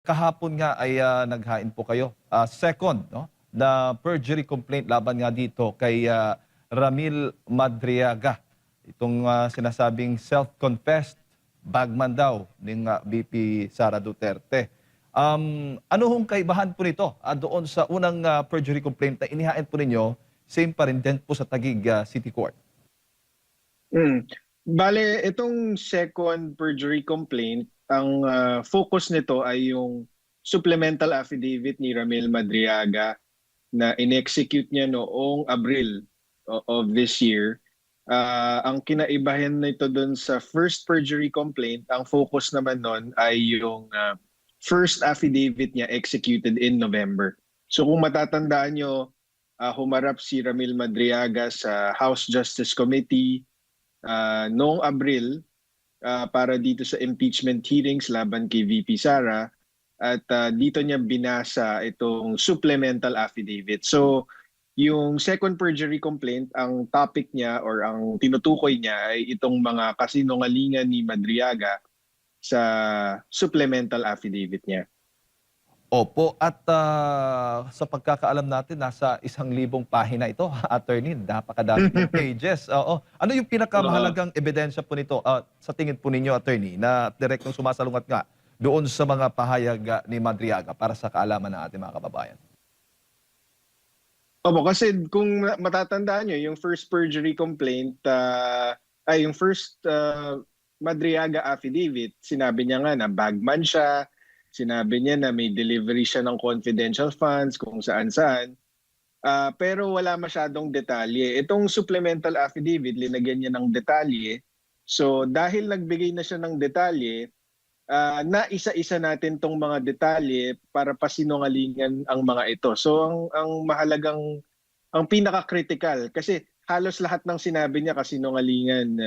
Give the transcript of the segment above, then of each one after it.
Kahapon nga ay naghain po kayo. Second, no, na perjury complaint laban nga dito kay Ramil Madriaga. Itong sinasabing self-confessed bagman daw ng VP Sara Duterte. Ano hong kaibahan po nito doon sa unang perjury complaint na inihain po ninyo, same pa rin din po sa Taguig City Court? Mm. Bale, itong second perjury complaint, ang focus nito ay yung supplemental affidavit ni Ramil Madriaga na in-execute niya noong Abril of this year. Ang kinaibahan nito doon sa first perjury complaint, ang focus naman nun ay yung first affidavit niya executed in November. So kung matatandaan nyo, humarap si Ramil Madriaga sa House Justice Committee noong Abril para dito sa impeachment hearings laban kay VP Sara at dito niya binasa itong supplemental affidavit. So yung second perjury complaint, ang topic niya or ang tinutukoy niya ay itong mga kasinungalingan ni Madriaga sa supplemental affidavit niya. Opo, at sa pagkakaalam natin, nasa 1,000 pahina ito, attorney. Napakadami pong pages. Oo. Ano yung pinakamahalagang ebidensya po nito sa tingin po ninyo, attorney, na direktong sumasalungat nga doon sa mga pahayag ni Madriaga para sa kaalaman ng ating mga kababayan? Opo, kasi kung matatandaan nyo, yung first perjury complaint, ay yung first Madriaga affidavit, sinabi niya nga na bagman siya, sinabi niya na may delivery siya ng confidential funds kung saan-saan. Pero wala masyadong detalye. Itong supplemental affidavit, linagyan niya ng detalye. So dahil nagbigay na siya ng detalye, naisa-isa natin tong mga detalye para pasinungalingan ang mga ito. So ang pinaka-critical, kasi halos lahat ng sinabi niya kasinungalingan.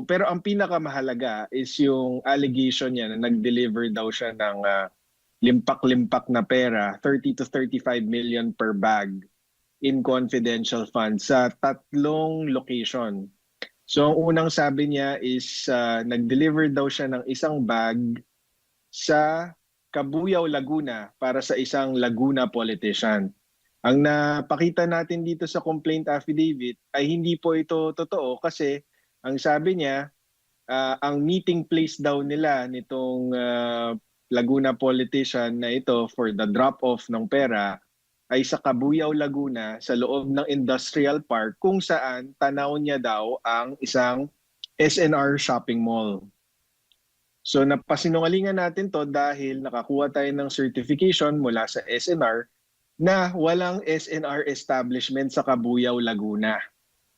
Pero ang pinakamahalaga is yung allegation niya na nag-deliver daw siya ng limpak-limpak na pera, 30 to 35 million per bag in confidential funds sa 3 location. So ang unang sabi niya is nag-deliver daw siya ng isang bag sa Cabuyao, Laguna para sa isang Laguna politician. Ang napakita natin dito sa complaint affidavit ay hindi po ito totoo kasi ang sabi niya, ang meeting place daw nila nitong Laguna politician na ito for the drop-off ng pera ay sa Cabuyao, Laguna sa loob ng industrial park kung saan tanaw niya daw ang isang SNR shopping mall. So napasinungalingan natin to dahil nakakuha tayo ng certification mula sa SNR na walang SNR establishment sa Cabuyao, Laguna.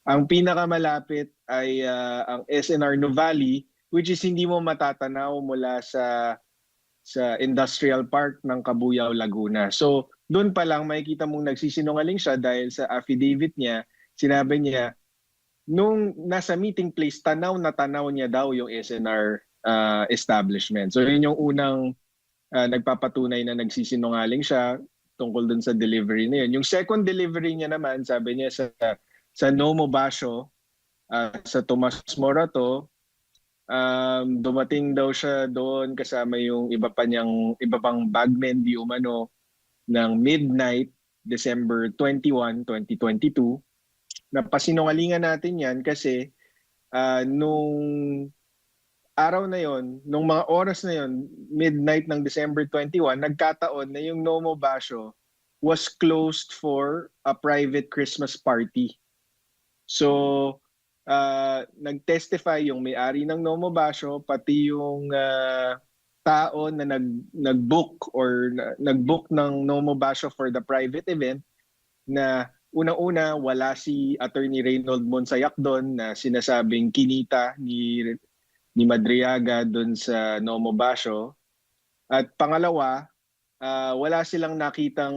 Ang pinakamalapit ay ang SNR Nuvali, which is hindi mo matatanaw mula sa industrial park ng Cabuyao, Laguna. So doon pa lang makikita mong nagsisinungaling siya dahil sa affidavit niya, sinabi niya, nung nasa meeting place, tanaw na tanaw niya daw yung SNR establishment. So yun yung unang nagpapatunay na nagsisinungaling siya tungkol dun sa delivery na yun. Yung second delivery niya naman, sabi niya sa Nomo Basho, sa Tomas Morato, dumating daw siya doon kasama yung iba pang bagmen di umano ng midnight December 21, 2022. Napasinungalingan natin yan kasi nung araw na yon, nung mga oras na yon, midnight ng December 21, nagkataon na yung Nomo Basho was closed for a private Christmas party. So, nag-testify yung may-ari ng Nomo Basho, pati yung tao na nag-book ng Nomo Basho for the private event na unang-una wala si Attorney Reynold Monsayak doon na sinasabing kinita ni Madriaga doon sa Nomo Basho. At pangalawa, wala silang nakitang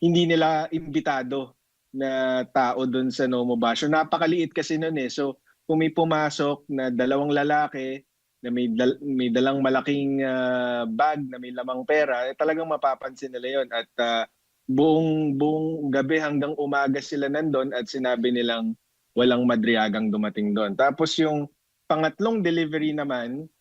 hindi nila imbitado na tao doon sa Nomo Basho. Napakaliit kasi noon eh. So kung may pumasok na dalawang lalaki na may dalang malaking bag na may lamang pera, talagang mapapansin nila yon. At buong gabi hanggang umaga sila nandun at sinabi nilang walang Madriagang dumating doon. Tapos yung pangatlong delivery naman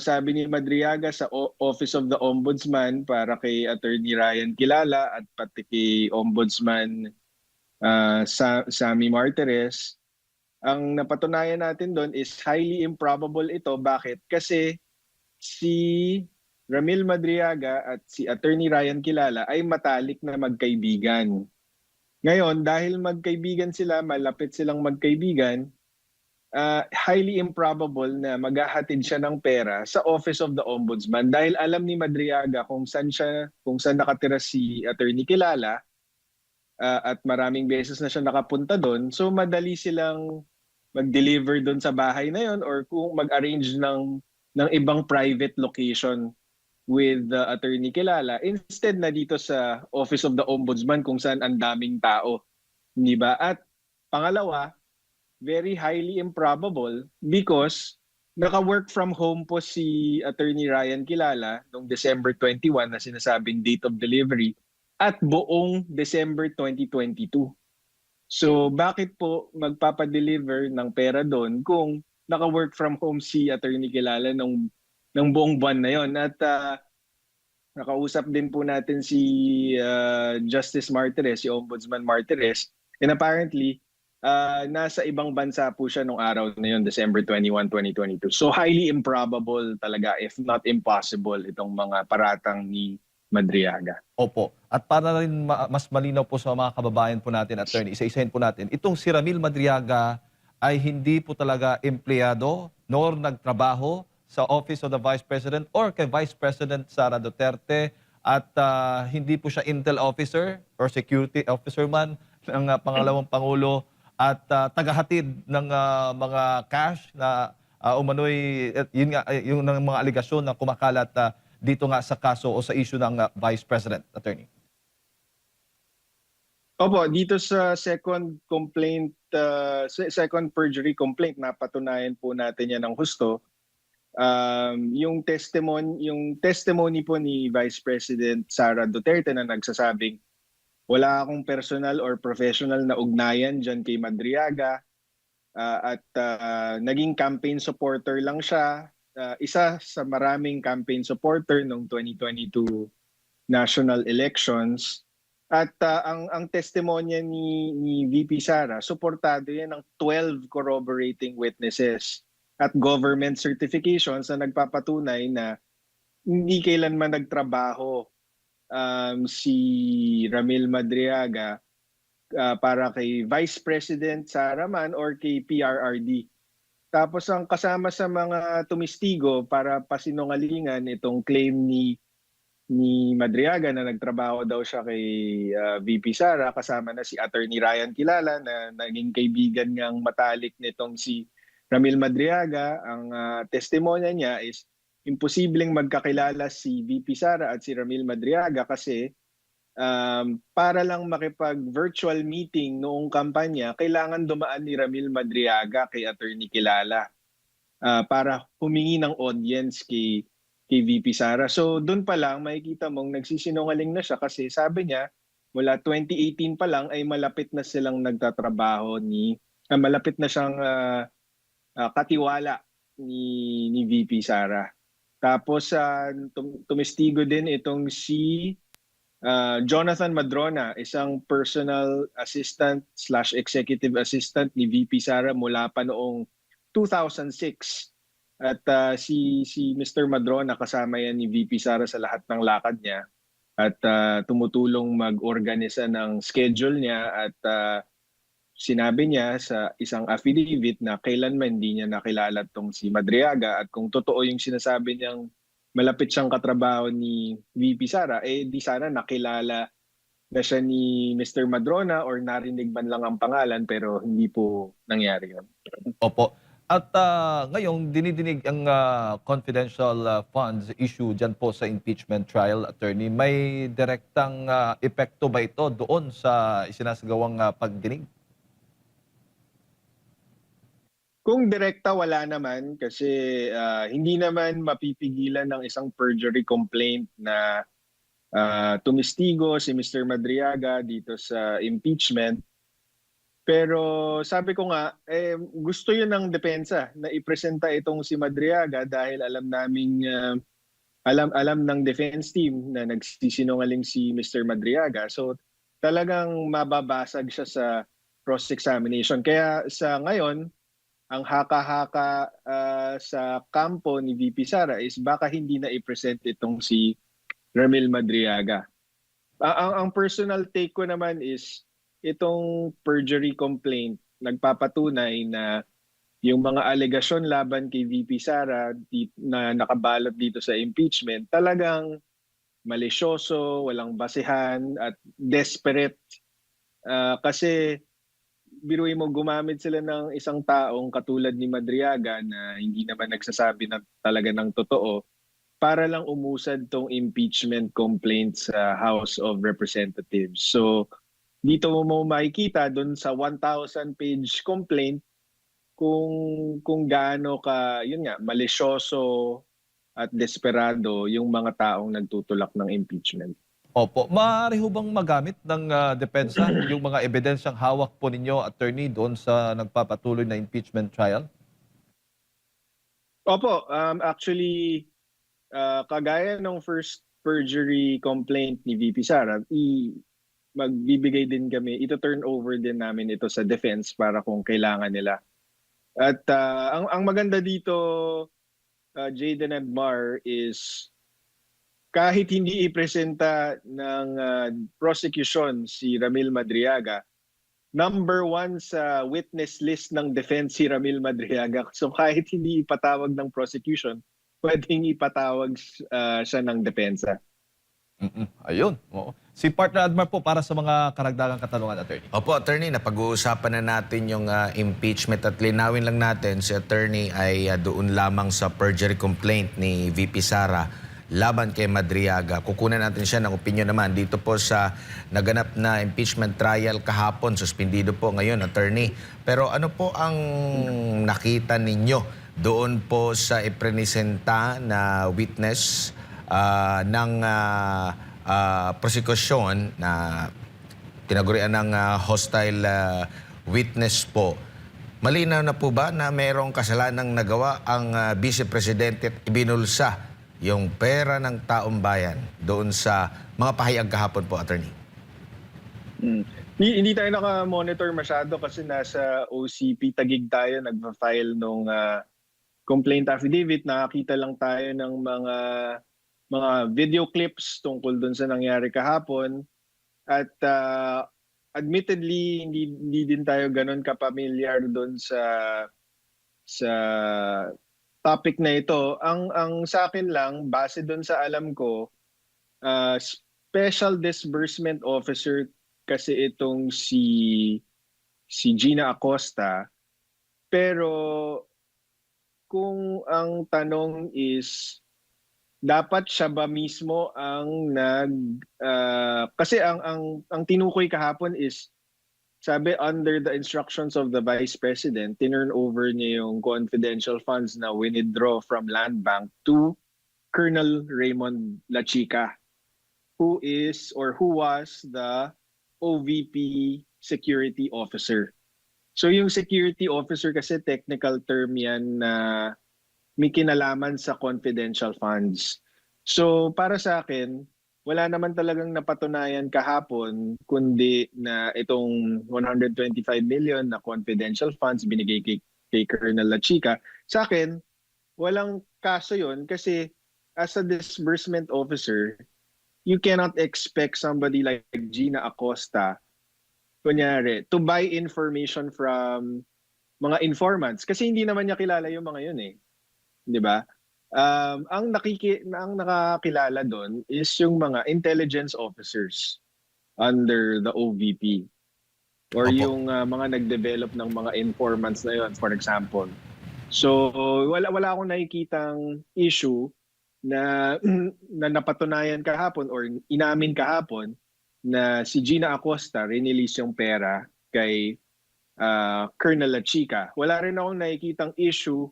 Sabi ni Madriaga sa Office of the Ombudsman para kay Attorney Ryan Kilala at pati kay Ombudsman Sammy Martires, ang napatunayan natin doon is highly improbable ito. Bakit? Kasi si Ramil Madriaga at si Attorney Ryan Kilala ay matalik na magkaibigan. Ngayon, dahil magkaibigan sila, malapit silang magkaibigan, highly improbable na maghahatid siya ng pera sa Office of the Ombudsman dahil alam ni Madriaga kung saan nakatira si Attorney Kilala, at maraming beses na siya nakapunta doon. So madali silang mag-deliver doon sa bahay na yon or kung mag-arrange ng ibang private location with the Attorney Kilala instead na dito sa Office of the Ombudsman kung saan ang daming tao. Hindi ba? At pangalawa, very highly improbable because naka-work from home po si Attorney Ryan Kilala noong December 21 na sinasabing date of delivery at buong December 2022. So bakit po magpapadeliver ng pera doon kung naka-work from home si Attorney Kilala ng buong buwan na yon? At nakausap din po natin si Justice Martires, si Ombudsman Martires, and apparently nasa ibang bansa po siya nung araw na yun, December 21, 2022. So highly improbable talaga, if not impossible, itong mga paratang ni Madriaga. Opo. At para rin mas malinaw po sa mga kababayan po natin, attorney, isa-isahin po natin, itong si Ramil Madriaga ay hindi po talaga empleyado nor nagtrabaho sa Office of the Vice President or kay Vice President Sara Duterte at hindi po siya intel officer or security officer man ng pangalawang Pangulo at tagahatid ng mga cash na umano'y, yun nga, yung ng mga aligasyon na kumakalat dito nga sa kaso o sa issue ng Vice President, attorney. Opo, dito sa second complaint, second perjury complaint, napatunayan po natin yan ng husto. Yung testimony po ni Vice President Sara Duterte na nagsasabing wala akong personal or professional na ugnayan dyan kay Madriaga, at naging campaign supporter lang siya. Isa sa maraming campaign supporter noong 2022 national elections. At ang testimonya ni VP Sara, suportado yan ng 12 corroborating witnesses at government certifications na nagpapatunay na hindi kailanman nagtrabaho si Ramil Madriaga para kay Vice President Sara man or kay PRRD. Tapos ang kasama sa mga tumistigo para pasinungalingan itong claim ni Madriaga na nagtrabaho daw siya kay VP Sara, kasama na si Attorney Ryan Kilala na naging kaibigan niyang matalik nitong si Ramil Madriaga. Ang testimonya niya is imposibleng magkakilala si VP Sara at si Ramil Madriaga kasi para lang makipag-virtual meeting noong kampanya, kailangan dumaan ni Ramil Madriaga kay Attorney Kilala para humingi ng audience kay VP Sara. So doon pa lang makikita mong nagsisinungaling na siya kasi sabi niya mula 2018 pa lang ay malapit na silang nagtatrabaho malapit na siyang katiwala ni VP Sara. Tapos tumistigo din itong si Jonathan Madrona, isang personal assistant / executive assistant ni VP Sara mula pa noong 2006. At si Mr. Madrona, kasama yan ni VP Sara sa lahat ng lakad niya at tumutulong mag-organisa ng schedule niya at sinabi niya sa isang affidavit na kailanman hindi niya nakilala tong si Madriaga at kung totoo yung sinasabi niyang malapit siyang katrabaho ni VP Sara, di sana nakilala na siya ni Mr. Madrona or narinig man lang ang pangalan pero hindi po nangyari yun. Opo. At ngayong dinidinig ang confidential funds issue dyan po sa impeachment trial, attorney, may direktang epekto ba ito doon sa isinasagawang pagdinig? Kung direkta, wala naman kasi hindi naman mapipigilan ng isang perjury complaint na tumistigo si Mr. Madriaga dito sa impeachment Pero sabi ko nga, gusto yun ng depensa na ipresenta itong si Madriaga dahil alam naming alam ng defense team na nagsisinungaling si Mr. Madriaga. So talagang mababasag siya sa cross-examination. Kaya sa ngayon, ang haka-haka sa kampo ni VP Sara is baka hindi na i-present itong si Ramil Madriaga. Ang personal take ko naman is itong perjury complaint nagpapatunay na yung mga alegasyon laban kay VP Sara na nakabalot dito sa impeachment talagang malisyoso, walang basehan at desperate. Kasi biruin mo gumamit sila ng isang taong katulad ni Madriaga na hindi naman nagsasabi na talaga ng totoo para lang umusad tong impeachment complaint sa House of Representatives. So dito mo makikita doon sa 1,000-page complaint kung gaano ka, yun nga, malisyoso at desperado yung mga taong nagtutulak ng impeachment. Opo. Maaari ho bang magamit ng depensa yung mga ebidensyang hawak po ninyo, attorney, doon sa nagpapatuloy na impeachment trial? Opo, actually, kagaya ng first perjury complaint ni VP Sara, magbibigay din kami, ito-turn over din namin ito sa defense para kung kailangan nila. At ang maganda dito, Jayden and Mar, is kahit hindi ipresenta ng prosecution si Ramil Madriaga, number 1 sa witness list ng defense si Ramil Madriaga. So kahit hindi ipatawag ng prosecution, pwedeng ipatawag siya ng depensa. Ayun. Oo. Si Partner Admar po para sa mga karagdagang katanungan, attorney. Opo, attorney, napag-uusapan na natin yung impeachment at linawin lang natin, si attorney ay doon lamang sa perjury complaint ni VP Sara laban kay Madriaga. Kukunan natin siya ng opinion naman dito po sa naganap na impeachment trial kahapon. Suspendido po ngayon, attorney. Pero ano po ang nakita ninyo doon po sa iprenisenta na witness ng prosecution na tinagurian ng hostile witness po? Malinaw na po ba na mayroong kasalanang nagawa ang Vice Presidente at ibinulsa yung pera ng taong bayan doon sa mga pahayag kahapon po, attorney? Hindi tayo naka-monitor masyado kasi nasa OCP tagig tayo, nagpa-file nung complaint affidavit. Nakakita lang tayo ng mga video clips tungkol dun sa nangyari kahapon. At admittedly, hindi din tayo ganun kapamilyar dun sa topic na ito. Ang sa akin lang, base dun sa alam ko, special disbursement officer kasi itong si Gina Acosta. Pero kung ang tanong is dapat siya ba mismo ang kasi ang tinukoy kahapon is sabi under the instructions of the Vice President, tinurn over niya yung confidential funds na withdraw from Land Bank to Colonel Raymond Lachica, who was the OVP security officer. So yung security officer kasi technical term yan na may kinalaman sa confidential funds. So para sa akin, wala naman talagang napatunayan kahapon kundi na itong 125 million na confidential funds binigay kay Colonel Lachica. Sa akin, walang kaso yun kasi as a disbursement officer, you cannot expect somebody like Gina Acosta, kunyari, to buy information from mga informants kasi hindi naman niya kilala yung mga yun eh. 'Di ba? Ang nakakilala doon is yung mga intelligence officers under the OVP or Opo. yung mga nag-develop ng mga informants na yon, for example. So wala akong nakikitang issue na napatunayan kahapon or inamin kahapon na si Gina Acosta release yung pera kay Colonel Lachica. Wala rin akong nakikitang issue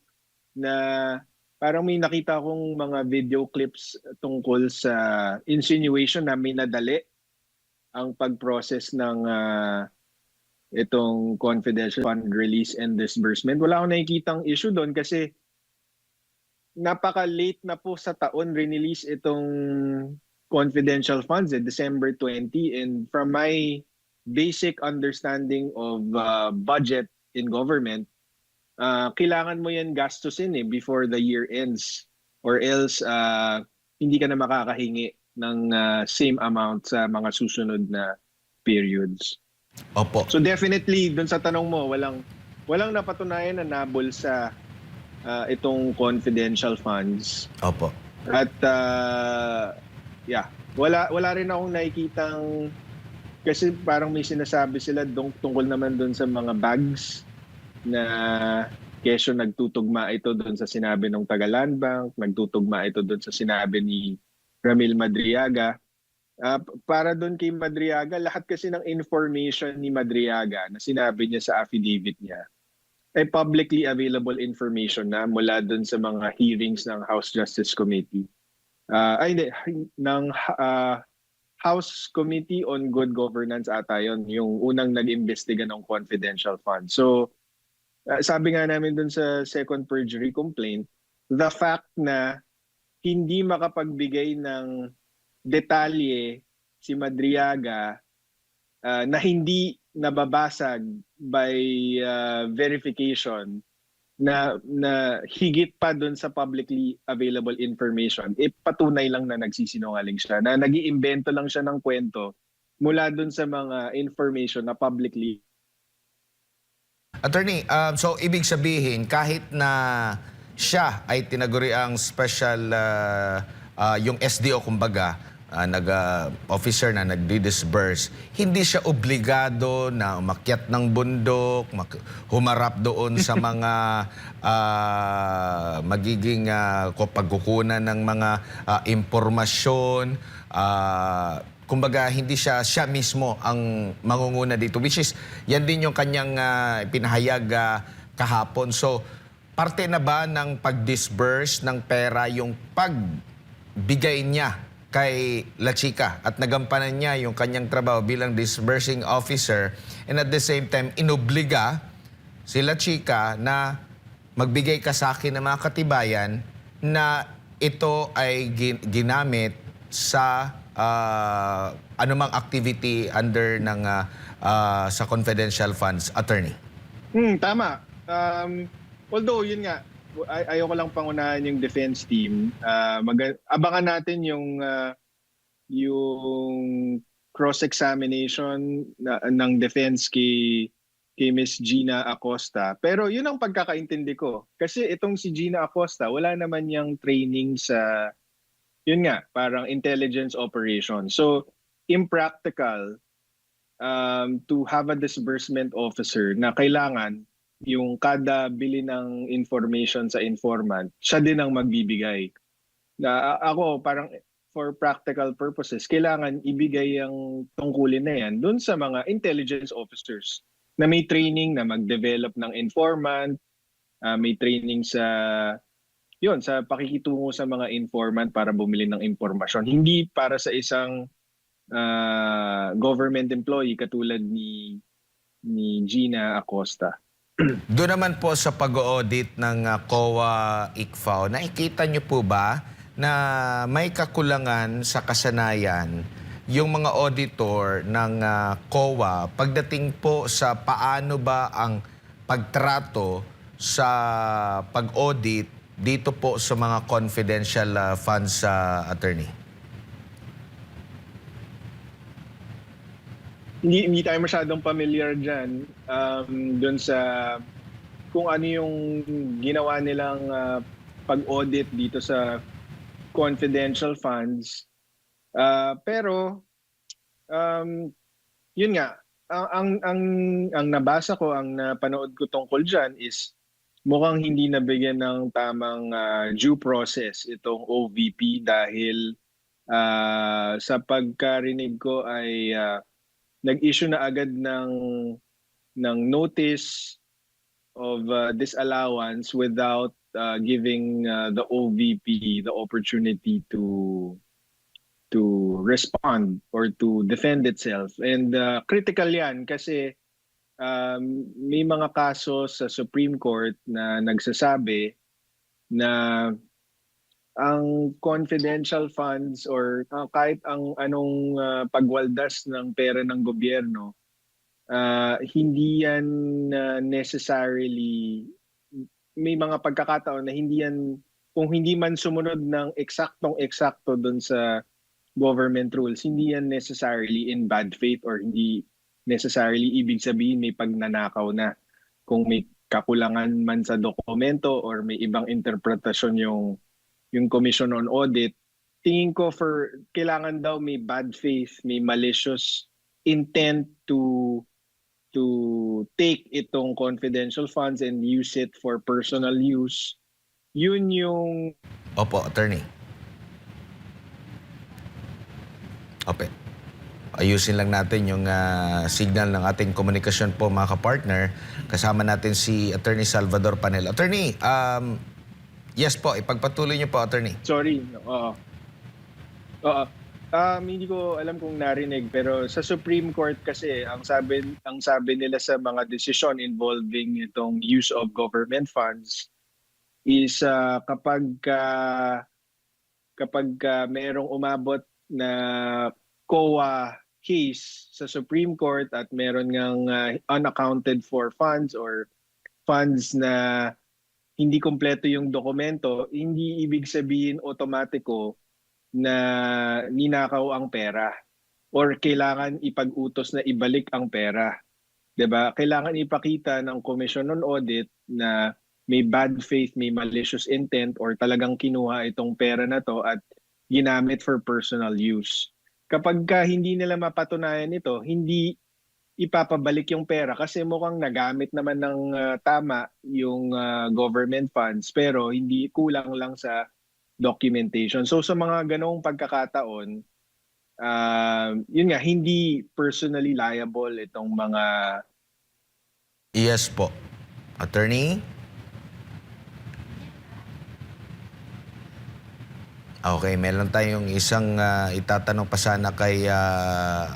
na parang may nakita akong mga video clips tungkol sa insinuation na may nadali ang pag-process ng itong confidential fund release and disbursement. Wala akong nakikitang issue doon kasi napaka-late na po sa taon release itong confidential funds, December 20. And from my basic understanding of budget in government, kailangan mo yan gastusin before the year ends, or else hindi ka na makakahingi ng same amount sa mga susunod na periods. Opo. So definitely, dun sa tanong mo, walang napatunayan na nabulsa itong confidential funds. Opo. At wala rin akong nakikitang, kasi parang may sinasabi sila tungkol naman dun sa mga bags na kesyo nagtutugma ito dun sa sinabi ng Taga-Land Bank, nagtutugma ito dun sa sinabi ni Ramil Madriaga. Para doon kay Madriaga, lahat kasi ng information ni Madriaga na sinabi niya sa affidavit niya ay publicly available information na mula doon sa mga hearings ng House Justice Committee. Ng House Committee on Good Governance ata yun, yung unang nag-imbestiga ng confidential fund. So, sabi nga namin doon sa second perjury complaint, the fact na hindi makapagbigay ng detalye si Madriaga na hindi nababasag by verification na higit pa doon sa publicly available information, patunay lang na nagsisinungaling siya, na nag-iimbento lang siya ng kwento mula doon sa mga information na publicly. Attorney, so ibig sabihin kahit na siya ay tinaguri ang special yung SDO kumbaga, officer na nagdi-disburse, hindi siya obligado na umakyat ng bundok, humarap doon sa mga magiging pagkukunan ng mga impormasyon. Kumbaga, hindi siya mismo ang mangunguna dito, which is, yan din yung kanyang pinahayag kahapon. So, parte na ba ng pag-disburse ng pera yung pagbigay niya kay La Chica at nagampanan niya yung kanyang trabaho bilang disbursing officer, and at the same time inobliga si La Chica na magbigay ka sa akin ng mga katibayan na ito ay ginamit sa anumang activity under ng sa confidential funds, attorney? Tama. Although yun nga, ayoko lang pangunahan yung defense team. Abangan natin yung cross-examination ng defense kay Miss Gina Acosta. Pero yun ang pagkakaintindi ko. Kasi itong si Gina Acosta, wala naman yung training sa, yun nga, parang intelligence operation. So, impractical to have a disbursement officer na kailangan yung kada bili ng information sa informant, siya din ang magbibigay. Ako, parang for practical purposes, kailangan ibigay ang tungkulin na yan dun sa mga intelligence officers na may training na mag-develop ng informant, may training sa pakikitungo sa mga informant para bumili ng impormasyon. Hindi para sa isang government employee katulad ni Gina Acosta. Doon naman po sa pag-audit ng COA ICFAO, nakikita niyo po ba na may kakulangan sa kasanayan yung mga auditor ng COA pagdating po sa paano ba ang pagtrato sa pag-audit dito po sa mga confidential funds, attorney? Hindi tayo masyadong familiar dyan doon sa kung ano yung ginawa nilang pag-audit dito sa confidential funds. Pero yun nga, ang nabasa ko, ang napanood ko tungkol dyan is mukhang hindi nabigyan ng tamang due process itong OVP dahil sa pagkarinig ko ay nag-issue na agad ng notice of disallowance without giving the OVP the opportunity to respond or to defend itself. And critical yan kasi may mga kaso sa Supreme Court na nagsasabi na ang confidential funds or kahit ang anong pagwaldas ng pera ng gobyerno, hindi yan necessarily, may mga pagkakataon na hindi yan, kung hindi man sumunod ng eksaktong-eksakto doon sa government rules, hindi yan necessarily in bad faith or hindi necessarily ibig sabihin may pagnanakaw na. Kung may kakulangan man sa dokumento or may ibang interpretasyon yung Commission on Audit, tingin ko kailangan daw may bad faith, may malicious intent to take itong confidential funds and use it for personal use. Yun yung Opo, attorney. Opo. Ayusin lang natin yung signal ng ating komunikasyon po, mga kapartner. Kasama natin si Attorney Salvador Panelo. Attorney, yes po, ipagpatuloy niyo po, attorney. sorry. Hindi ko alam kung narinig, pero sa Supreme Court kasi ang sabi nila sa mga desisyon involving itong use of government funds is kapag merong umabot na COA case sa Supreme Court at meron ngang unaccounted for funds or funds na hindi kompleto yung dokumento, hindi ibig sabihin automatiko na ninakaw ang pera or kailangan ipag-utos na ibalik ang pera. 'Di ba? Kailangan ipakita ng Commission on Audit na may bad faith, may malicious intent or talagang kinuha itong pera na to at ginamit for personal use. Kapag hindi nila mapatunayan ito, hindi ipapabalik yung pera kasi mukhang nagamit naman ng tama yung government funds pero hindi, kulang lang sa documentation. So sa mga ganong pagkakataon, yun nga, hindi personally liable itong mga... Yes po. Attorney? Okay, meron tayong isang itatanong pa sana kay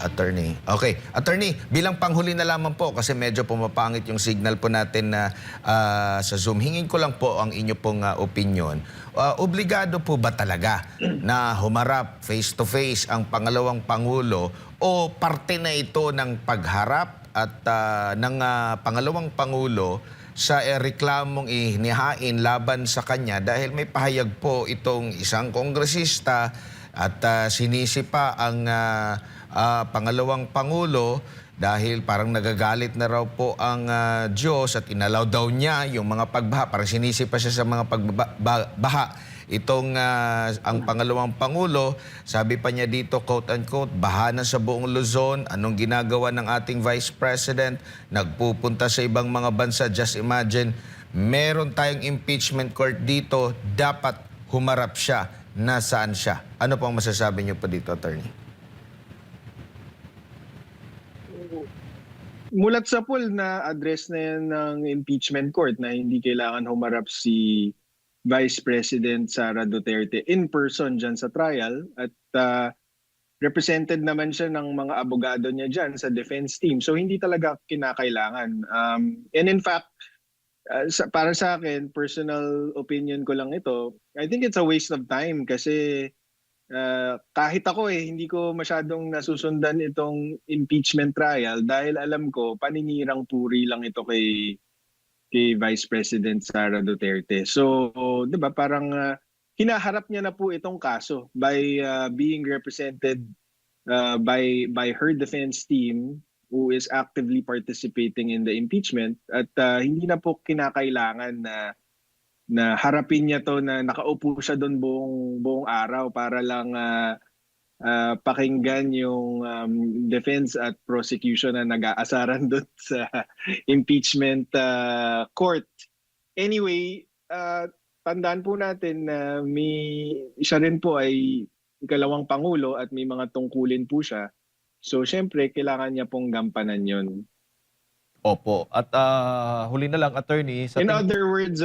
attorney. Okay, attorney, bilang panghuli na lamang po kasi medyo pumapangit yung signal po natin na sa Zoom. Hingin ko lang po ang inyo pong opinion. Obligado po ba talaga na humarap face-to-face ang pangalawang pangulo o parte na ito ng pagharap at ng pangalawang pangulo sa reklamong inihain laban sa kanya dahil may pahayag po itong isang kongresista at sinisi pa ang pangalawang pangulo dahil parang nagagalit na raw po ang Diyos at inalaw daw niya yung mga pagbaha. Parang sinisi pa siya sa mga pagbaha. Itong ang pangalawang pangulo, sabi pa niya dito, quote-unquote, baha na sa buong Luzon. Anong ginagawa ng ating Vice President? Nagpupunta sa ibang mga bansa. Just imagine, meron tayong impeachment court dito. Dapat humarap siya. Nasaan siya? Ano pang masasabi niyo po dito, attorney? Mulat sa pool na address na yan ng impeachment court na hindi kailangan humarap si Vice President Sara Duterte in person dyan sa trial at represented naman siya ng mga abogado niya dyan sa defense team. So hindi talaga kinakailangan. And in fact, para sa akin, personal opinion ko lang ito, I think it's a waste of time kasi kahit ako hindi ko masyadong nasusundan itong impeachment trial dahil alam ko paninirang puri lang ito kay Vice President Sara Duterte. So, 'di ba, parang hinaharap niya na po itong kaso by being represented by her defense team who is actively participating in the impeachment at hindi na po kinakailangan na harapin niya to na nakaupo siya doon buong araw para lang pakinggan yung defense at prosecution na nag-aasaran doon sa impeachment court. Anyway, tandaan po natin na siya rin po ay ikalawang pangulo at may mga tungkulin po siya. So, syempre, kailangan niya pong gampanan yun. Opo. At huli na lang, attorney. In other words,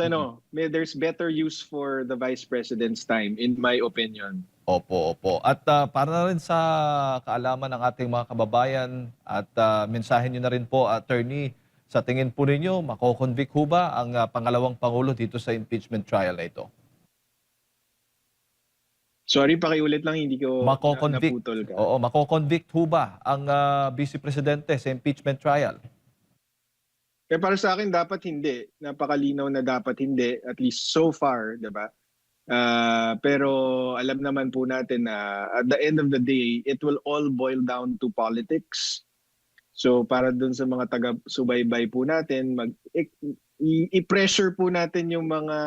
there's better use for the Vice President's time, in my opinion. Opo, opo. At para na rin sa kaalaman ng ating mga kababayan at mensahe nyo na rin po, attorney, Sa tingin po ninyo, makoconvict ho ba ang pangalawang Pangulo dito sa impeachment trial na ito? Sorry, pakiulit lang, hindi ko Makoconvict. naputol ka. Oo, makoconvict ho ba ang Vice Presidente sa impeachment trial? Para sa akin, dapat hindi. Napakalinaw na dapat hindi, at least so far, di ba? Pero alam naman po natin na at the end of the day, it will all boil down to politics. So para dun sa mga taga-subaybay po natin, i-pressure po natin yung mga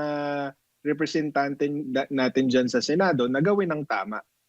representante natin dyan sa Senado na gawin ng tama.